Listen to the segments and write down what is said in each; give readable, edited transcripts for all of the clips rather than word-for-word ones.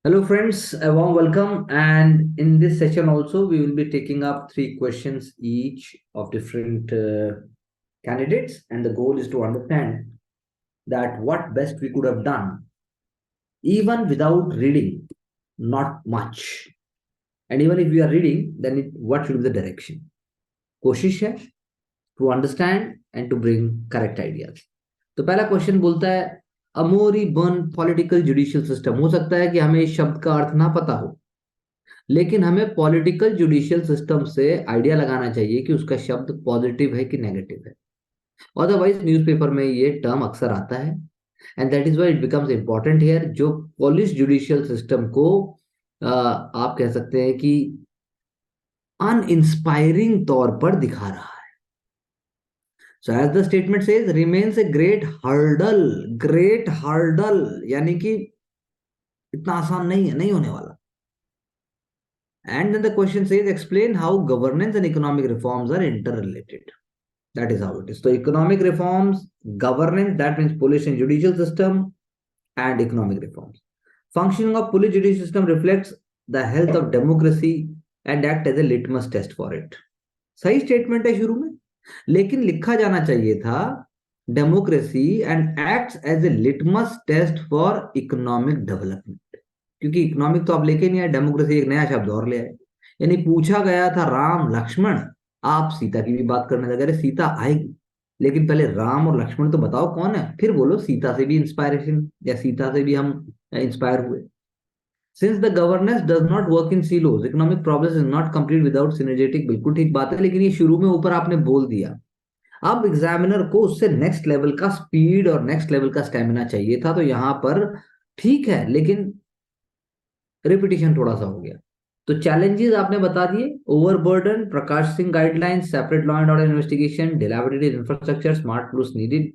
Hello, friends. A warm welcome. And in this session, also, we will be taking up three questions each of different candidates. And the goal is to understand that what best we could have done, even without reading, not much. And even if we are reading, then what should be the direction? कोशिश है to understand and to bring correct ideas. तो पहला question बोलता है अमोरी burn political judicial system. हो सकता है कि हमें इस शब्द का अर्थ ना पता हो, लेकिन हमें पॉलिटिकल जुडिशियल सिस्टम से आइडिया लगाना चाहिए कि उसका शब्द पॉजिटिव है कि नेगेटिव है। अदरवाइज न्यूज़पेपर में ये टर्म अक्सर आता है and that is why it becomes important here. जो पॉलिश जुडिशियल सिस्टम को आप कह सकते हैं कि अनइंस्पायरिंग तौर पर दिखा रहा है। So as the statement says remains a great hurdle, यानी कि इतना आसान नहीं है, नहीं होने वाला। And then the question says, explain how governance and economic reforms are interrelated. That is how it is. So economic reforms, governance, that means police and judicial system, and economic reforms. Functioning of police judicial system reflects the health of democracy and act as a litmus test for it. सही statement है शुरू में, लेकिन लिखा जाना चाहिए था democracy and acts as a litmus test for economic development. क्योंकि इकोनॉमिक तो आप लेके नहीं आए, डेमोक्रेसी एक नया शब्द और ले आए। यानी पूछा गया था राम लक्ष्मण, आप सीता की भी बात करने लगे। अरे सीता आएगी, लेकिन पहले राम और लक्ष्मण तो बताओ कौन है, फिर बोलो सीता से भी इंस्पायरेशन या सीता से भी हम इंस्पायर हुए। Since the governance does not work in silos, economic progress is not complete without synergetic. बिल्कुल ठीक बात है, लेकिन ये शुरू में ऊपर आपने बोल दिया। अब एग्जामिनर को उससे नेक्स्ट लेवल का स्पीड और नेक्स्ट लेवल का स्टेमिना चाहिए था, तो यहां पर ठीक है, लेकिन रिपीटिशन थोड़ा सा हो गया। तो चैलेंजेस आपने बता दिए, overburden, Prakash Singh guidelines, separate law and order investigation, dilapidated infrastructure, smart police needed,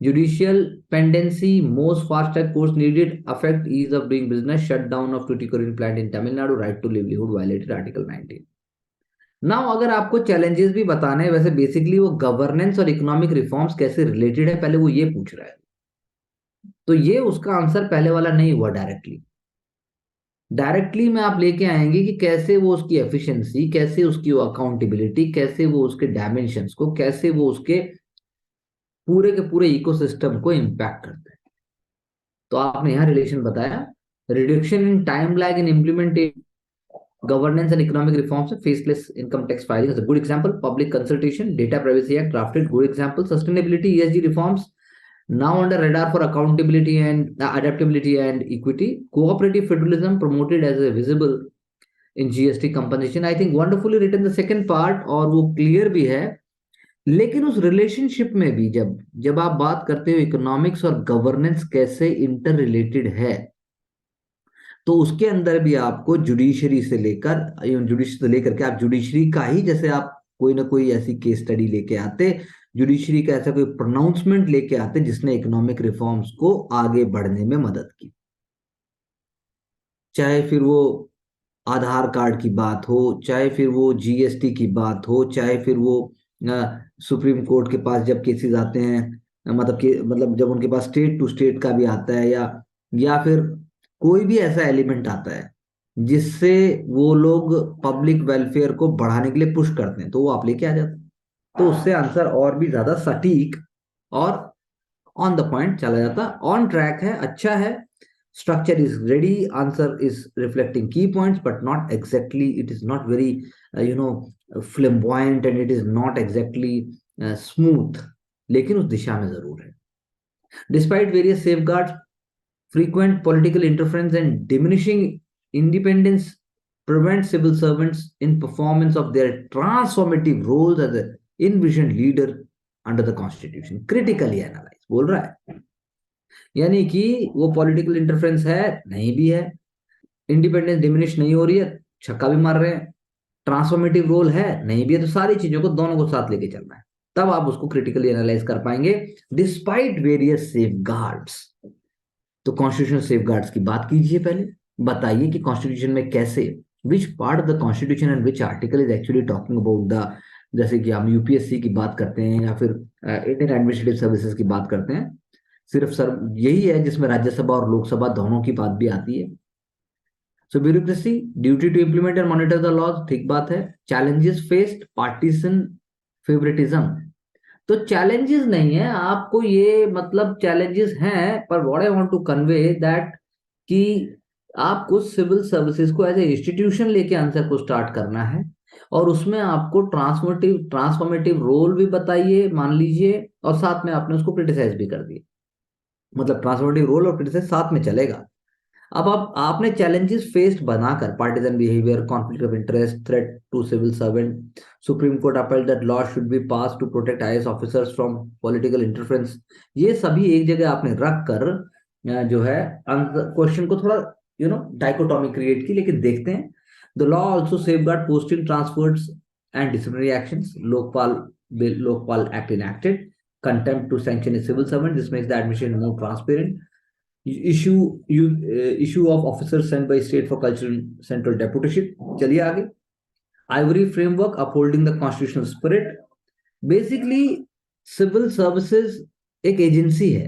judicial pendency, most fast track courts needed, affect ease of doing business, shutdown of Tuticorin plant in Tamil Nadu, right to livelihood violated article 19। Now अगर आपको challenges भी बताने हैं, वैसे basically वो governance और economic reforms कैसे related है, पहले वो ये पूछ रहा है। तो ये उसका आंसर पहले वाला नहीं हुआ। डायरेक्टली में आप लेके आएंगे कि कैसे वो उसकी एफिशिएंसी, कैसे उसकी अकाउंटेबिलिटी, कैसे वो उसके डायमेंशंस को, कैसे वो उसके पूरे के पूरे इकोसिस्टम को इम्पैक्ट करते हैं। तो आपने यहाँ रिलेशन बताया, reduction in time lag in implementation governance and economic reforms, faceless income tax filing is a good example, public consultation, data privacy act drafted, good example, sustainability, ESG reforms now under radar for accountability and adaptability and equity, cooperative federalism promoted as a visible in GST compensation। I think wonderfully written the second part, और वो clear भी है। लेकिन उस relationship में भी जब जब आप बात करते हो इकोनॉमिक्स और गवर्नेंस कैसे इंटर रिलेटेड है, तो उसके अंदर भी आपको जुडिशरी से लेकर के आप जुडिशरी का ही, जैसे आप कोई ना कोई ऐसी केस स्टडी लेके आते, जुडिशरी का ऐसा कोई प्रोनाउंसमेंट लेके आते जिसने इकोनॉमिक रिफॉर्म्स को आगे बढ़ने में मदद की। चाहे फिर वो आधार कार्ड की बात हो, चाहे फिर वो जीएसटी की बात हो, चाहे फिर वो सुप्रीम कोर्ट के पास जब केसेस आते हैं, मतलब जब उनके पास स्टेट टू स्टेट का भी आता है, या फिर कोई भी ऐसा एलिमेंट आता है जिससे वो लोग पब्लिक वेलफेयर को बढ़ाने के लिए पुश करते हैं, तो वो आप लेके आ जाते हैं। तो उससे आंसर और भी ज्यादा सटीक और ऑन द पॉइंट चला जाता, ऑन ट्रैक है, अच्छा है। Structure is ready, answer is reflecting key points, but not exactly, it is not very flamboyant, and it is not exactly smooth, लेकिन उस दिशा में जरूर है। Despite various safeguards, frequent political interference and diminishing independence prevent civil servants in performance of their transformative roles as an envisioned leader under the constitution। Critically analyze बोल रहा है, यानी कि वो पॉलिटिकल इंटरफेरेंस है नहीं भी है, इंडिपेंडेंस डिमिनिश नहीं हो रही है, छक्का भी मार रहे हैं, ट्रांसफॉर्मेटिव रोल है नहीं भी है, तो सारी चीजों को दोनों को साथ लेके चलना है, तब आप उसको क्रिटिकली एनालाइज कर पाएंगे डिस्पाइट वेरियस सेफगार्ड्स। तो कॉन्स्टिट्यूशनल सेफगार्ड्स की बात कीजिए, पहले बताइए कि कॉन्स्टिट्यूशन में कैसे, which part of the constitution and which article is actually talking about the, जैसे कि हम यूपीएससी की बात करते हैं या फिर इंडियन एडमिनिस्ट्रेटिव सर्विसेज की बात करते हैं, सिर्फ सर यही है जिसमें राज्यसभा और लोकसभा दोनों की बात भी आती है। So bureaucracy, duty to implement and monitor the laws, ठीक बात है। Challenges faced, partition favouritism. तो चैलेंजेस नहीं है आपको, ये मतलब चैलेंजेस हैं, पर what I want to convey that कि आपको सिविल सर्विसेज को एज ए इंस्टीट्यूशन लेके आंसर को स्टार्ट करना है, और उसमें आपको ट्रांसफॉर्मेटिव रोल भी बताइए मान लीजिए, और साथ में आपने उसको क्रिटिसाइज भी कर दिया, मतलब ट्रांसफॉर्मेटिव रोल और क्रिटिसाइज साथ में चलेगा। अब आप आपने चैलेंजेस फेस्ड बनाकर, partisan behaviour, conflict of interest, threat to civil servant, supreme court appealed that law should be pass to protect IAS officers from political interference, ये सभी एक जगह आपने रख कर जो है क्वेश्चन को थोड़ा डाइकोटॉमी क्रिएट की। लेकिन देखते हैं, the law also safeguard posting transfers and disciplinary actions, Lokpal bill, Lokpal act enacted, contempt to sanction a civil servant, this makes the admission more transparent, issue of officers sent by state for cultural central deputyship। चलिए आगे, ivory framework, upholding the constitutional spirit. Basically civil services एक agency है,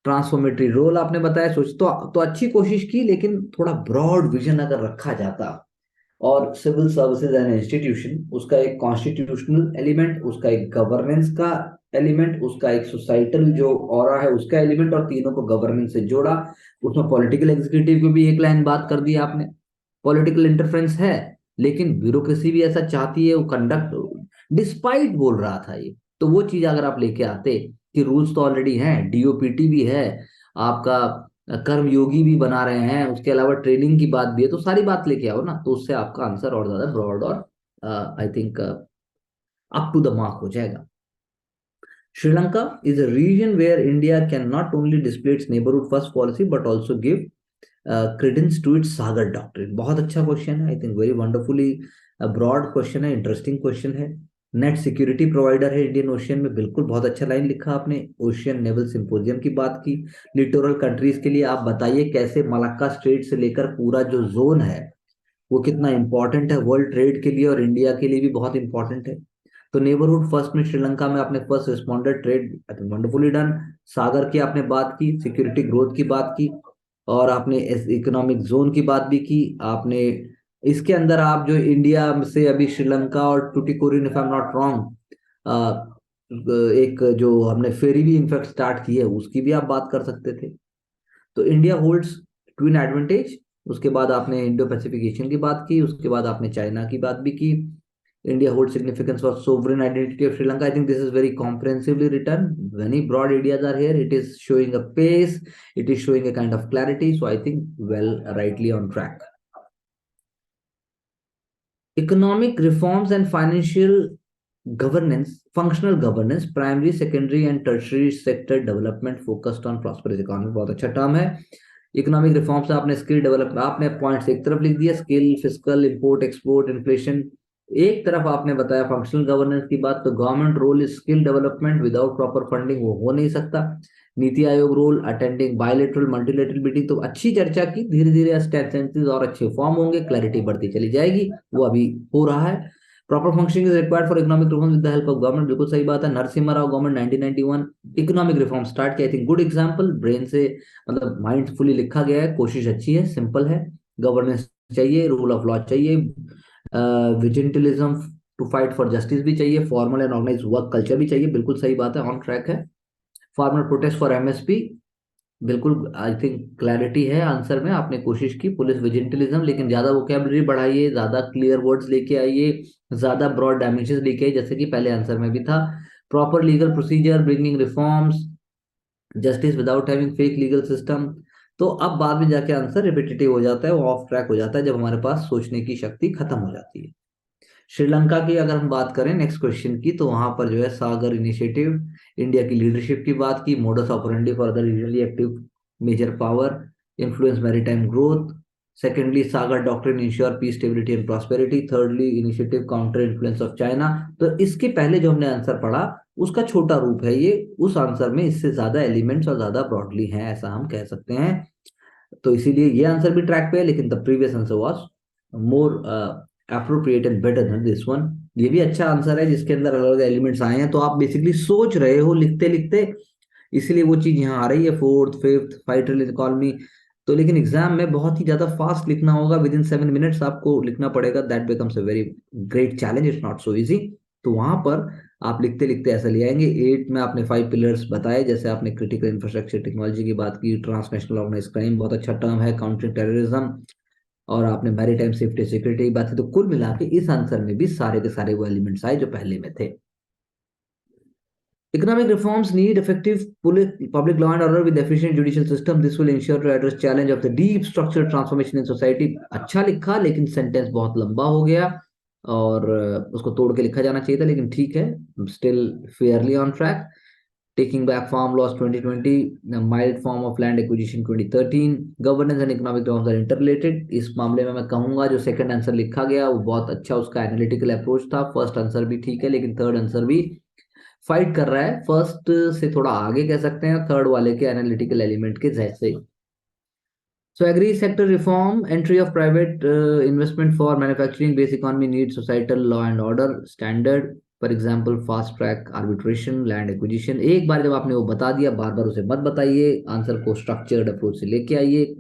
transformatory role आपने बताया, सोच तो अच्छी कोशिश की, लेकिन थोड़ा ब्रॉड विजन अगर रखा जाता, और सिविल सर्विसेज एन इंस्टीट्यूशन, उसका एक कॉन्स्टिट्यूशनल एलिमेंट, उसका एक गवर्नेंस का एलिमेंट, उसका एक सोसाइटल जो ऑरा है उसका एलिमेंट, और तीनों को गवर्नेंस से जोड़ा। उसमें पॉलिटिकल एग्जीक्यूटिव को भी एक लाइन बात कर दी आपने, पॉलिटिकल इंटरफेरेंस है, लेकिन ब्यूरोक्रेसी भी ऐसा चाहती है, वो कंडक्ट डिस्पाइट बोल रहा था ये। तो वो चीज अगर आप लेके आते कि रूल्स तो ऑलरेडी हैं, डीओपीटी भी है आपका, कर्मयोगी भी बना रहे हैं, उसके अलावा ट्रेनिंग की बात भी है, तो सारी बात लेके आओ ना, तो उससे आपका आंसर और ज्यादा ब्रॉड और I think up to the mark हो जाएगा। Sri Lanka is a region where India can not only display its neighborhood first policy but also give credence to its Sagar doctrine। बहुत अच्छा क्वेश्चन है, I think very wonderfully broad question है, interesting question है। Net security provider है Indian ocean में, बिल्कुल बहुत अच्छा लाइन लिखा आपने। ओशियन नेवल सिंपोजियम की बात की। लिटोरल कंट्रीज के लिए आप बताइए कैसे मलक्का स्ट्रेट से लेकर पूरा जो जोन है वो कितना इंपॉर्टेंट है वर्ल्ड ट्रेड के लिए, और इंडिया के लिए भी बहुत इंपॉर्टेंट है। तो नेबरहुड फर्स्ट में श्रीलंका में आपने first responder trade, I think wonderfully done. Sagar की आपने बात की, सिक्योरिटी ग्रोथ की बात की, और आपने इकोनॉमिक जोन की बात भी की आपने। इसके अंदर आप जो इंडिया से अभी श्रीलंका और Tuticorin, if I am not wrong, एक जो हमने फेरी भी इनफैक्ट स्टार्ट की है, उसकी भी आप बात कर सकते थे। तो इंडिया होल्ड्स ट्विन एडवांटेज। उसके बाद आपने इंडो पैसिफिकेशन की बात की, उसके बाद आपने चाइना की बात भी की। India hold significance for sovereign identity of Sri Lanka, I think this is very comprehensively written, very broad ideas are here, it is showing a pace, it is showing a kind of clarity, so I think well rightly on track। Economic reforms and financial governance, functional governance, primary, secondary and tertiary sector development focused on prosperous economy, बहुत अच्छा term है। Economic reforms आपने skill develop, आपने points एक तरफ लिख दिया, skill, fiscal, import export, inflation एक तरफ आपने बताया। फंक्शनल गवर्नेंस की बात, तो government role is skill development, without proper funding वो हो नहीं सकता। NITI Aayog role, attending bilateral multilateral meeting, तो अच्छी चर्चा की, धीरे धीरे सेंटेंसेस और अच्छे फॉर्म होंगे, क्लैरिटी बढ़ती चली जाएगी, वो अभी हो रहा है। Proper functioning is required for economic reforms with the help of government, बिल्कुल सही बात है। Narasimha Rao government 1991 economic reform start किया, I think good example, brain से मतलब माइंडफुली लिखा गया है, कोशिश अच्छी है, सिंपल है। गवर्नेंस चाहिए, रूल ऑफ लॉ चाहिए, vigilantism to fight for justice भी चाहिए, formal and organise work culture भी चाहिए, बिल्कुल सही बात है, ऑन ट्रैक है। फार्मर प्रोटेस्ट फॉर एमएसपी, बिल्कुल आई थिंक क्लैरिटी है आंसर में, आपने कोशिश की। पुलिस विजिलेंटिज्म, लेकिन ज्यादा वोकैबुलरी बढ़ाइए, ज्यादा क्लियर वर्ड्स लेके आइए, ज्यादा ब्रॉड डायमेंशंस लेके आइए, जैसे कि पहले आंसर में भी था। Proper legal procedure, bringing reforms, justice without having fake legal system. तो अब बाद में जाके आंसर रिपीटेटिव हो जाता है, वो ऑफ ट्रैक हो जाता है, जब हमारे पास सोचने की शक्ति खत्म हो जाती है। श्रीलंका की अगर हम बात करें नेक्स्ट क्वेश्चन की, तो वहां पर जो है सागर इनिशिएटिव, इंडिया की लीडरशिप की बात की, modus operandi for the regionally active major power, influence maritime growth, secondly Sagar doctrine ensure peace stability and prosperity, thirdly initiative counter influence of China. तो इसके पहले जो हमने आंसर पढ़ा उसका छोटा रूप है ये, उस आंसर में इससे ज्यादा एलिमेंट्स और ज्यादा ब्रॉडली हैं, ऐसा हम कह सकते हैं। तो इसीलिए ये आंसर भी ट्रैक पे है, लेकिन the previous answer was more appropriate and better than this one. ये भी अच्छा आंसर है जिसके अंदर अलग अलग एलिमेंट्स आए हैं, तो आप बेसिकली सोच रहे हो लिखते लिखते, इसलिए वो चीज यहाँ आ रही है। Fourth fifth, five trillion economy, तो लेकिन एग्जाम में बहुत ही ज्यादा फास्ट लिखना होगा, विद इन 7 मिनट्स आपको लिखना पड़ेगा, that becomes a very great challenge, it's not so easy. तो वहां पर आप लिखते लिखते ऐसा ले आएंगे। 8 में आपने 5 पिलर्स बताए, जैसे आपने क्रिटिकल इंफ्रास्ट्रक्चर टेक्नोलॉजी की बात की, ट्रांसनेशनल ऑर्गेनाइज क्राइम बहुत अच्छा टर्म है, काउंटरिंग टेररिज्म, और आपने मैरीटाइम सेफ्टी सिक्योरिटी की बात की। तो कुल मिला के इस आंसर में भी सारे के सारे वो एलिमेंट्स आए जो पहले में थे। Economic reforms need effective public law and order with efficient judicial system. This will ensure to address challenge of the deep structural transformation in society. अच्छा लिखा, लेकिन सेंटेंस बहुत लंबा हो गया, और उसको तोड़ के लिखा जाना चाहिए था, लेकिन ठीक है, still fairly on track. Taking back farm laws 2020, mild form of land acquisition 2013, governance and economic reforms are interrelated. इस मामले में मैं कहूंगा जो सेकंड आंसर लिखा गया वो बहुत अच्छा उसका एनालिटिकल अप्रोच था। फर्स्ट आंसर भी ठीक है, लेकिन थर्ड आंसर भी फाइट कर रहा है फर्स्ट से, थोड़ा आगे कह सकते हैं, थर्ड वाले के एनालिटिकल एलिमेंट के जैसे। So agri sector reform, entry of private investment for manufacturing based economy needs societal law and order standard. For example, fast track arbitration, land acquisition. एक बार जब आपने वो बता दिया, बार बार उसे मत बताइए, आंसर को स्ट्रक्चर्ड अप्रोच से लेके आइए,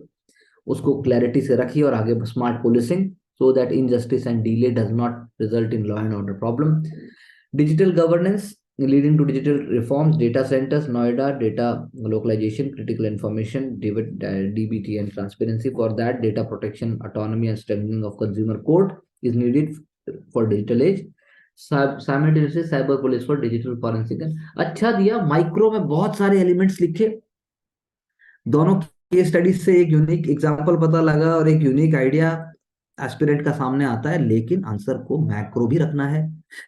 उसको क्लैरिटी से रखिए, और आगे smart policing, so that injustice and delay does not result in law and order problem. Digital governance leading to digital reforms, data centers, Noida, data localization, critical information, DBT and transparency. For that, data protection, autonomy and strengthening of consumer code is needed for digital age. Simultaneously, cyber police for digital forensic. अच्छा दिया, micro में बहुत सारे elements लिखे, दोनों case studies से एक unique example पता लगा और एक यूनिक आइडिया एस्पिरेंट का सामने आता है, लेकिन आंसर को मैक्रो भी रखना है।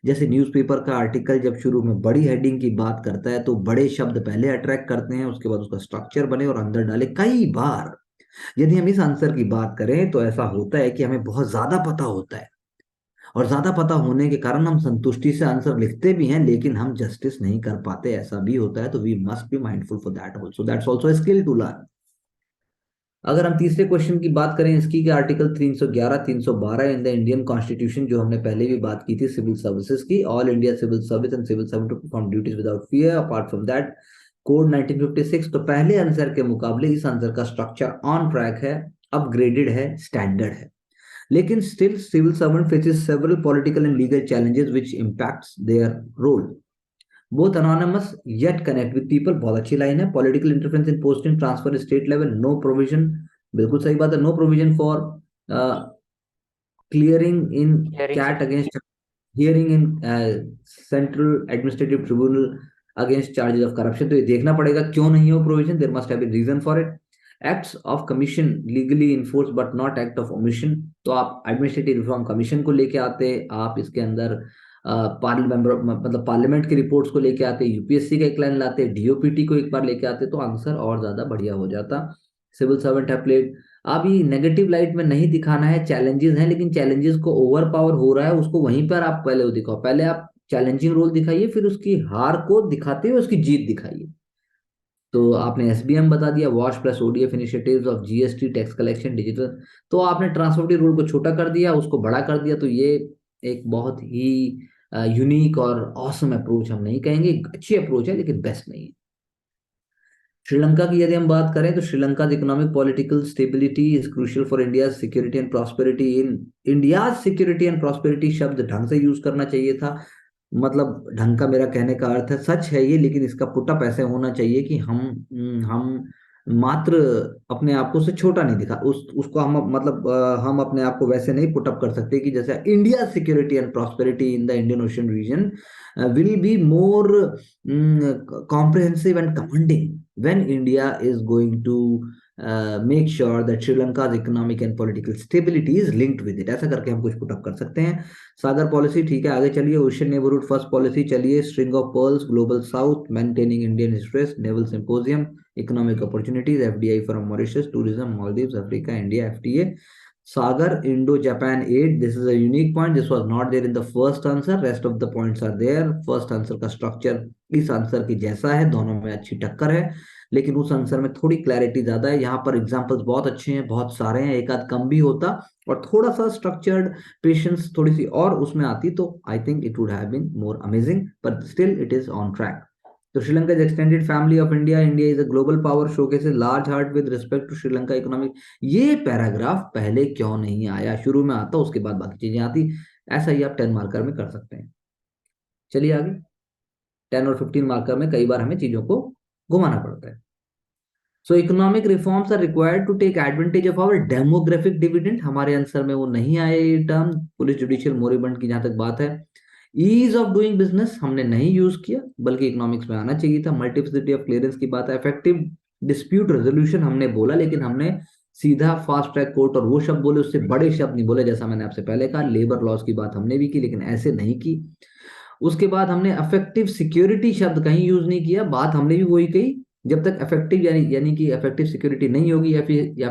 जैसे न्यूज़पेपर का आर्टिकल जब शुरू में बड़ी हेडिंग की बात करता है तो बड़े शब्द पहले अट्रैक्ट करते हैं, उसके बाद उसका स्ट्रक्चर बने और अंदर डाले। कई बार यदि हम इस आंसर की बात करें तो ऐसा होता है कि हमें बहुत ज्यादा पता होता है, और ज्यादा पता होने के कारण हम संतुष्टि से आंसर लिखते भी हैं, लेकिन हम जस्टिस नहीं कर पाते, ऐसा भी होता है। तो we must be mindful for that also, that's also skill to learn. अगर हम तीसरे क्वेश्चन की बात करें इसकी, कि article 311 312 in the Indian constitution, जो हमने पहले भी बात की थी सिविल सर्विसेज की, all India civil service and civil servant to perform duties without fear apart from that, code 1956। तो पहले आंसर के मुकाबले इस आंसर का स्ट्रक्चर ऑन ट्रैक है, अपग्रेडेड है, स्टैंडर्ड है, लेकिन still civil servant faces several political and legal challenges which impacts their role, both anonymous yet connect with people। बहुत अच्छी लाइन है। Political interference in posting transfer state level, no provision, बिल्कुल सही बात है, no provision for clearing in hearing CAT against, hearing in central administrative tribunal against charges of corruption. तो ये देखना पड़ेगा क्यों नहीं हो provision, there must have been reason for it. Acts of commission legally enforce but not act of omission, तो आप administrative reform commission को लेके आते, आप इसके अंदर पार्लियामेंट मतलब पार्लियामेंट की रिपोर्ट्स को लेके आते, यूपीएससी का एक लाइन लाते, डीओपीटी को एक बार लेके आते, तो आंसर और ज्यादा बढ़िया हो जाता। सिविल सर्वेंट है प्लेड, अब ये नेगेटिव लाइट में नहीं दिखाना है, चैलेंजेस हैं, लेकिन चैलेंजेस को ओवर पावर हो रहा है उसको वहीं पर आप पहले वो दिखाओ, पहले आप चैलेंजिंग रोल दिखाइए, फिर उसकी हार को दिखाते हुए उसकी जीत दिखाइए। तो आपने एसबीएम बता दिया, wash plus ODF initiatives of GST, tax collection, digital. तो आपने ट्रांसपोर्टिव रोल को छोटा कर दिया, उसको बड़ा कर दिया, तो ये एक बहुत ही यूनिक और ऑसम अप्रोच हम नहीं कहेंगे, अच्छी अप्रोच है लेकिन बेस्ट नहीं है। श्रीलंका की यदि हम बात करें तो Sri Lanka economic political stability is crucial for India security and prosperity. In India security and prosperity शब्द ढंग से यूज करना चाहिए था, मतलब ढंग का मेरा कहने का अर्थ है, सच है ये, लेकिन इसका पुटअप ऐसे होना चाहिए कि हम मात्र अपने आप को से छोटा नहीं दिखा, उसको हम मतलब हम अपने आप को वैसे नहीं पुटअप कर सकते कि जैसे India security and prosperity in the Indian ocean region will be more comprehensive and commanding when India is going to make sure that Sri Lanka's economic and political stability is linked with it। ऐसा करके हम कुछ put up कर सकते हैं। सागर policy ठीक है, आगे चलिए। ओशन नेबरहुड फर्स्ट पॉलिसी चलिए। String of pearls, global south, maintaining Indian interest, naval symposium, economic opportunities, FDI from Mauritius, tourism, Maldives, Africa, India, FTA, Sagar, Indo-Japan aid. This is a unique point. This was not there in the first answer. Rest of the points are there. First answer का structure इस answer की जैसा है, दोनों में अच्छी टक्कर है, लेकिन उस आंसर में थोड़ी क्लैरिटी ज्यादा है। यहाँ पर एग्जांपल्स बहुत अच्छे हैं, बहुत सारे हैं, एक आध कम भी होता और थोड़ा सा स्ट्रक्चर्ड पेशेंस थोड़ी सी और उसमें आती तो I think it would have been more amazing, but still it is on track. तो Sri Lanka is extended family of India, India is a global power, showcases large heart with respect to Sri Lanka economic. ये paragraph पहले क्यों नहीं आया? शुरू में आता, उसके बाद बाकी चीजें आती। ऐसा ही आप 10 मार्कर में कर सकते हैं। चलिए आगे। 10 और 15 मार्कर में कई बार हमें चीजों को घुमाना पड़ता है। So economic reforms are required to take advantage of our demographic dividend. हमारे आंसर में वो नहीं आए ये टर्म। पुलिस जुडिशियल मोरिबंड की जहां तक बात है, ईज ऑफ डूइंग बिजनेस हमने नहीं यूज किया, बल्कि इकोनॉमिक्स में आना चाहिए था। मल्टीप्लिसिटी ऑफ क्लियरेंस की बात है। इफेक्टिव डिस्प्यूट रेजोल्यूशन हमने बोला, लेकिन हमने सीधा फास्ट ट्रैक कोर्ट और वो शब्द बोले, उससे बड़े शब्द नहीं बोले। जैसा मैंने आपसे पहले कहा, लेबर लॉज की बात हमने भी की, लेकिन ऐसे नहीं की। उसके बाद हमने अफेक्टिव सिक्योरिटी शब्द कहीं यूज नहीं किया। बात हमने भी वही कही, जब तक इफेक्टिव यानी कि इफेक्टिव सिक्योरिटी नहीं होगी या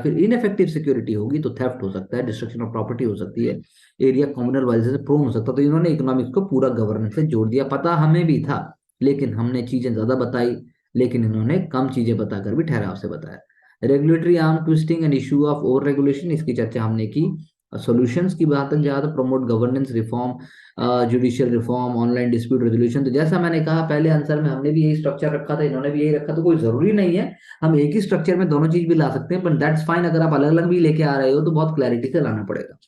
फिर इनइफेक्टिव सिक्योरिटी होगी, तो थेफ्ट हो सकता है, डिस्ट्रक्शन ऑफ प्रॉपर्टी हो सकती है, एरिया कम्युनल वायलेंस से प्रोन हो सकता है। तो इन्होंने इकोनॉमिक्स को पूरा गवर्नेंस से जोड़ दिया। पता हमें भी था, लेकिन हमने चीजें ज्यादा बताई, लेकिन इन्होंने कम चीजें बताकर भी ठहराव से बताया। Regulatory arm twisting and issue of over regulation, इसकी चर्चा हमने की। सॉल्यूशंस की बात तक ज्यादा, promote governance reform, judicial reform, online dispute resolution. तो जैसा मैंने कहा पहले आंसर में, हमने भी यही स्ट्रक्चर रखा था, इन्होंने भी यही रखा। तो कोई जरूरी नहीं है हम एक ही स्ट्रक्चर में दोनों चीज भी ला सकते हैं, बट दैट्स फाइन। अगर आप अलग अलग भी लेके आ रहे हो तो बहुत क्लैरिटी से लाना पड़ेगा।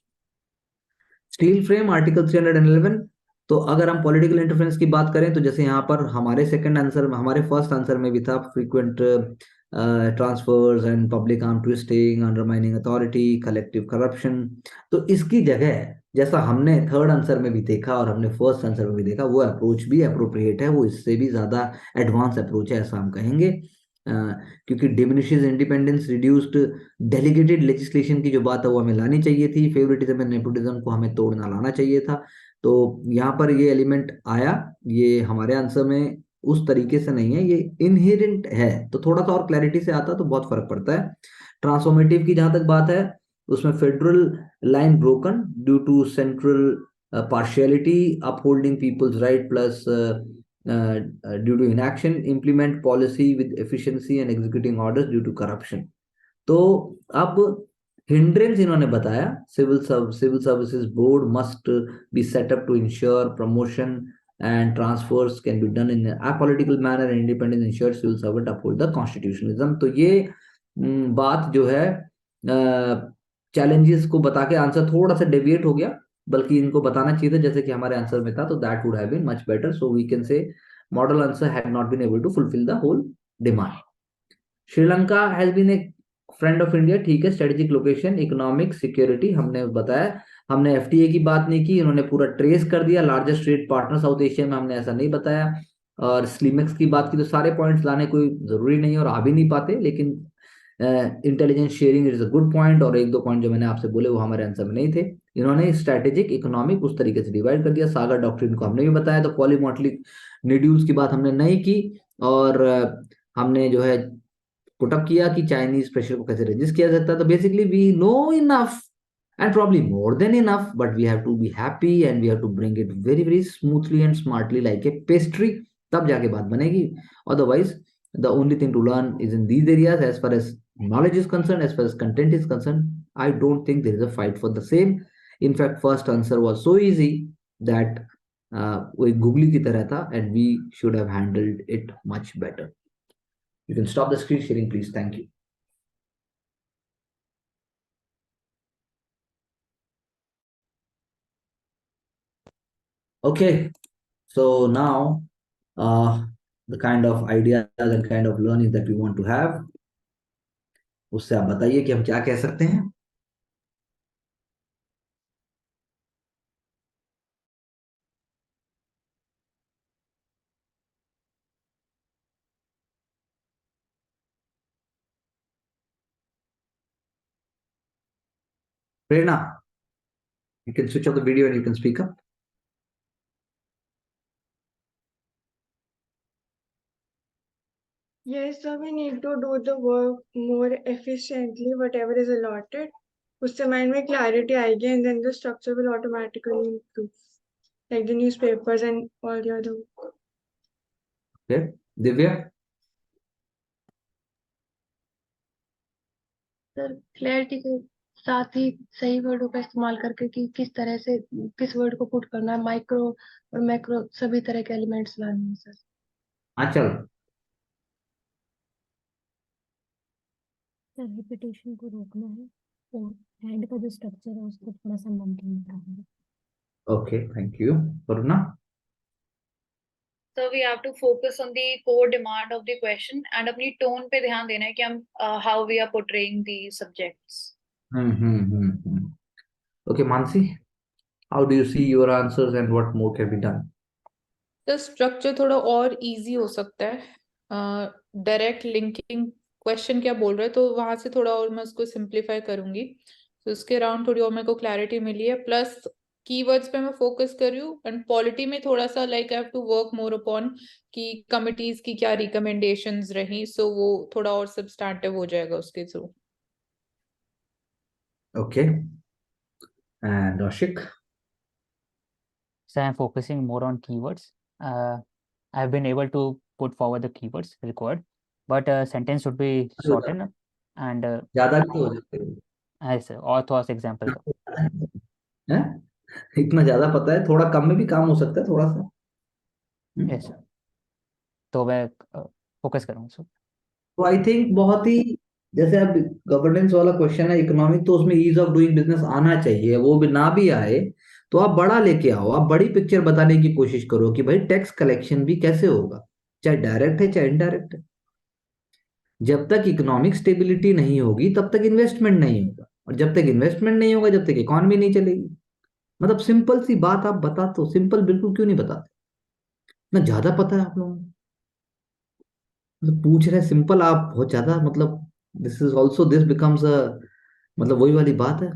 Steel frame article 311। तो अगर हम पॉलिटिकल इंटरफेरेंस की बात करें, तो जैसे यहाँ पर हमारे सेकंड आंसर में, हमारे फर्स्ट आंसर में भी था, frequent transfers and public arm twisting, undermining authority, collective corruption. तो इसकी जगह, जैसा हमने थर्ड आंसर में भी देखा और हमने फर्स्ट आंसर में भी देखा, वो अप्रोच भी अप्रोप्रिएट है, वो इससे भी ज्यादा एडवांस अप्रोच है, ऐसा हम कहेंगे। क्योंकि diminishes independence, reduced delegated legislation की जो बात है वो हमें लानी चाहिए थी। फेवरेटिज्म एंड नेपोटिज्म को हमें तोड़ना लाना चाहिए था। तो यहाँ पर ये एलिमेंट आया, ये हमारे आंसर में उस तरीके से नहीं है, ये इनहेरेंट है। तो थोड़ा सा और क्लैरिटी से आता तो बहुत फर्क पड़ता है। ट्रांसफॉर्मेटिव की जहां तक बात है, उसमें federal line broken due to central partiality, upholding people's right plus due to inaction, implement policy with efficiency and executing orders due to corruption. तो अब हिंड्रेंस इन्होंने बताया, civil services board must be set up to ensure promotion and transfers can be done in apolitical manner and independence ensure civil servant uphold the constitutionalism. तो ये बात जो है, challenges को बता के आंसर थोड़ा सा डेविएट हो गया, बल्कि इनको बताना चाहिए था जैसे कि हमारे आंसर में था, तो that would have been much better. So we can say model answer had not been able to fulfil the whole demand. Sri Lanka has been a friend of India, ठीक है। स्ट्रेटेजिक लोकेशन, इकोनॉमिक सिक्योरिटी हमने बताया। हमने FTA की बात नहीं की, इन्होंने पूरा ट्रेस कर दिया। Largest trade partner south Asia में, हमने ऐसा नहीं बताया। और स्लीमेक्स की बात की, तो सारे पॉइंट्स लाने कोई जरूरी नहीं है और आ भी नहीं पाते, लेकिन intelligence sharing is a good point, और एक दो पॉइंट जो मैंने आपसे बोले वो हमारे आंसर में नहीं थे। इन्होंने स्ट्रेटेजिक इकोनॉमिक उस तरीके से डिवाइड कर दिया। सागर डॉक्ट्रिन को हमने भी बताया। तो पॉलीमोटलिक निड्यूल्स की बात हमने नहीं की, और हमने जो है पुटअप किया कि चाइनीज प्रेशर को कैसे रेजिस्ट किया जाता है। तो basically we know enough and probably more than enough, but we have to be happy and we have to bring it very very smoothly and smartly like a pastry, तब जाके बात बनेगी। Otherwise the only thing to learn is in these areas as far as knowledge is concerned, as far as content is concerned. I don't think there is a fight for the same. In fact, first answer was so easy that वो एक googly की तरह था, and we should have handled it much better. You can stop the screen sharing, please. Thank you. Okay, so now the kind of ideas and kind of learning that we want to have, उससे आप बताइए कि हम क्या कह सकते हैं। प्रेरणा, you can switch off the video and you can speak up. Yes, so we need to do the work more efficiently, whatever is allotted. उससे mind में clarity आएगी and then the structure will automatically improve, like the newspapers and all the other. Okay, Divya. Sir clarity के साथ ही सही वर्डों का इस्तेमाल करके कि किस तरह से किस वर्ड को पुट करना है, माइक्रो और मैक्रो सभी तरह के एलिमेंट्स लाने हैं सर। हाँ चल। सर रिपीटेशन को रोकना है और एंड का जो स्ट्रक्चर है उसको थोड़ा सा मेंटेन करना है। Okay, thank you. Varuna. So we have to focus on the core demand of the question and अपनी tone पे ध्यान देना है कि हम how we are portraying the subjects. Okay, Mansi, how do you see your answers and what more can be done? तो structure थोड़ा और इजी हो सकता है। डायरेक्ट लिंकिंग क्वेश्चन क्या बोल रहे हैं तो वहां से थोड़ा और मैं उसको सिंप्लीफाई करूंगी। तो उसके अराउंड थोड़ी और मेरे को क्लैरिटी मिली है, प्लस कीवर्ड्स पे मैं फोकस कर रही हूँ एंड पॉलिटी में थोड़ा सा like I have to work more upon कि कमिटीज की क्या रिकमेंडेशंस रही, सो वो थोड़ा और सब्सटैंटिव हो जाएगा उसके through. Okay, and Ashik. So I'm focusing more on keywords. I've been able to put forward the keywords required, but sentence should be shortened and ज्यादा भी तो हो जाते हैं। as author's example though. हैं? इतना ज्यादा पता है, थोड़ा कम में भी काम हो सकता है, थोड़ा सा। Yes, sir. तो मैं फोकस करूँगा सर। तो आई थिंक बहुत ही, जैसे अब गवर्नेंस वाला क्वेश्चन है इकोनॉमिक, तो उसमें ईज ऑफ डूइंग बिजनेस आना चाहिए। वो भी ना भी आए तो आप बड़ा लेके आओ, आप बड़ी पिक्चर बताने की कोशिश करो कि भाई टैक्स कलेक्शन भी कैसे होगा, चाहे डायरेक्ट है चाहे इनडायरेक्ट है। जब तक इकोनॉमिक स्टेबिलिटी नहीं होगी तब तक इन्वेस्टमेंट नहीं होगा, और जब तक इन्वेस्टमेंट नहीं होगा जब तक इकोनॉमी नहीं चलेगी। मतलब सिंपल सी बात आप बता, तो सिंपल बिल्कुल क्यों नहीं बताते? इतना ज्यादा पता है आप लोगों को, मतलब पूछ रहे सिंपल, आप बहुत ज्यादा, मतलब this is also, this becomes a, मतलब वही वाली बात है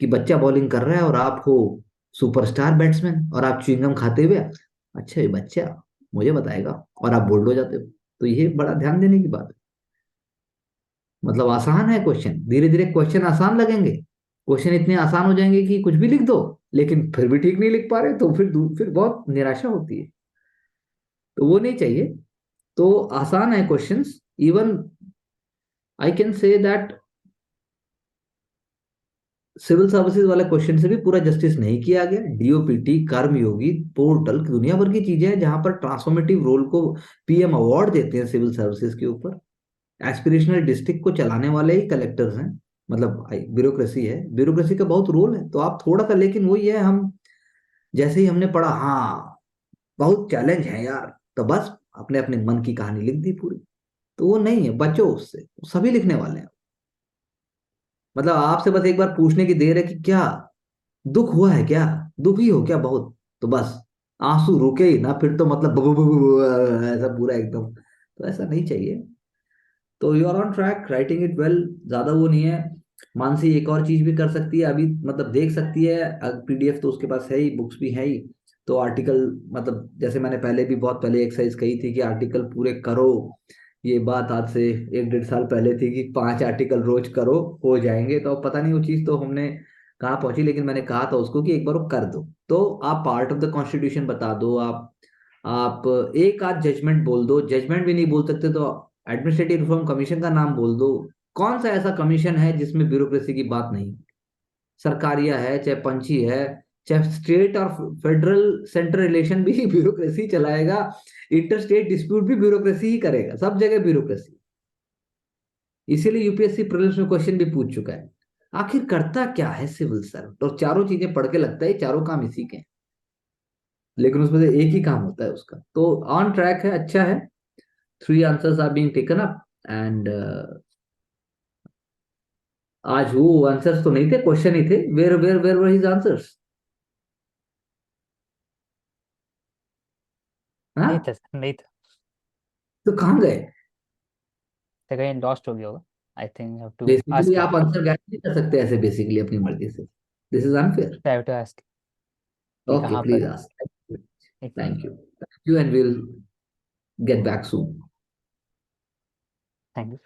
कि बच्चा बॉलिंग कर रहा है और आप हो सुपरस्टार बैट्समैन और आप च्युइंगम खाते हुए, अच्छा ये बच्चा मुझे बताएगा, और आप बोल्ड हो जाते हो। तो ये बड़ा ध्यान देने की बात है। मतलब आसान है क्वेश्चन, धीरे धीरे क्वेश्चन आसान लगेंगे, क्वेश्चन इतने आसान हो जाएंगे कि कुछ भी लिख दो, लेकिन फिर भी ठीक नहीं लिख पा रहे तो फिर बहुत निराशा होती है। तो वो नहीं चाहिए। तो आसान है questions, even I can say that civil services वाले क्वेश्चन से भी पूरा जस्टिस नहीं किया गया। डीओपीटी, कर्मयोगी, पोर्टल, दुनिया भर की चीजें हैं जहां पर ट्रांसफॉर्मेटिव रोल को पीएम अवार्ड देते हैं सिविल सर्विसेज के ऊपर। एस्पिरेशनल डिस्ट्रिक्ट को चलाने वाले ही कलेक्टर्स हैं, मतलब ब्यूरोक्रेसी है, ब्यूरोक्रेसी का बहुत रोल है। तो आप थोड़ा सा, लेकिन वही है, हम जैसे ही हमने पढ़ा, हाँ बहुत चैलेंज है यार, तो बस अपने अपने मन की कहानी लिख दी पूरी। तो वो नहीं है, बचो उससे, सभी लिखने वाले हैं। मतलब आपसे बस एक बार पूछने की देर है कि क्या दुख हुआ है, क्या दुखी हो क्या बहुत, तो बस आंसू रुके ही ना, फिर तो मतलब ऐसा पूरा एकदम, तो ऐसा नहीं चाहिए। तो you are on track, writing it well, ज्यादा वो नहीं है। मानसी एक और चीज भी कर सकती है अभी, मतलब देख सकती है, पीडीएफ तो उसके पास है ही, बुक्स भी है ही। तो आर्टिकल, मतलब जैसे मैंने पहले भी बहुत पहले एक्सरसाइज कही थी कि आर्टिकल पूरे करो। ये बात आज से 1-1.5 साल पहले थी कि 5 आर्टिकल रोज करो, हो जाएंगे। तो अब पता नहीं वो चीज तो हमने कहाँ पहुंची, लेकिन मैंने कहा था उसको कि एक बार वो कर दो। तो आप पार्ट ऑफ द कॉन्स्टिट्यूशन बता दो, आप एक आध जजमेंट बोल दो, जजमेंट भी नहीं बोल सकते तो एडमिनिस्ट्रेटिव रिफॉर्म कमीशन का नाम बोल दो। कौन सा ऐसा कमीशन है जिसमें ब्यूरोक्रेसी की बात नहीं? सरकारिया है, चाहे पंची है, चाहे स्टेट और फेडरल सेंटर रिलेशन भी ब्यूरोक्रेसी चलाएगा, इंटर स्टेट डिस्प्यूट भी ब्यूरोक्रेसी ही करेगा, सब जगह ब्यूरोक्रेसी। इसीलिए यूपीएससी प्रीलिम्स में क्वेश्चन भी पूछ चुका है, आखिर करता क्या है सिविल सर्वेंट? और चारों चीजें पढ़ के लगता है चारों काम इसी के हैं, लेकिन उसमें से एक ही काम होता है उसका। तो ऑन ट्रैक है, अच्छा है। 3 answers are being taken up and आज वो आंसर्स तो नहीं थे, क्वेश्चन ही थे। Where where where were his answers? हाँ, नहीं था सर, नहीं था। तो कहाँ गए? तो कहीं लॉस्ट हो गया होगा। I think have to basically ask him. आप आंसर गाइड नहीं कर सकते ऐसे बेसिकली अपनी मर्जी से, this is unfair. I have to ask कि ओके, कहाँ प्लीज पर आस्क। है। Thank you and will get back soon. Thank you.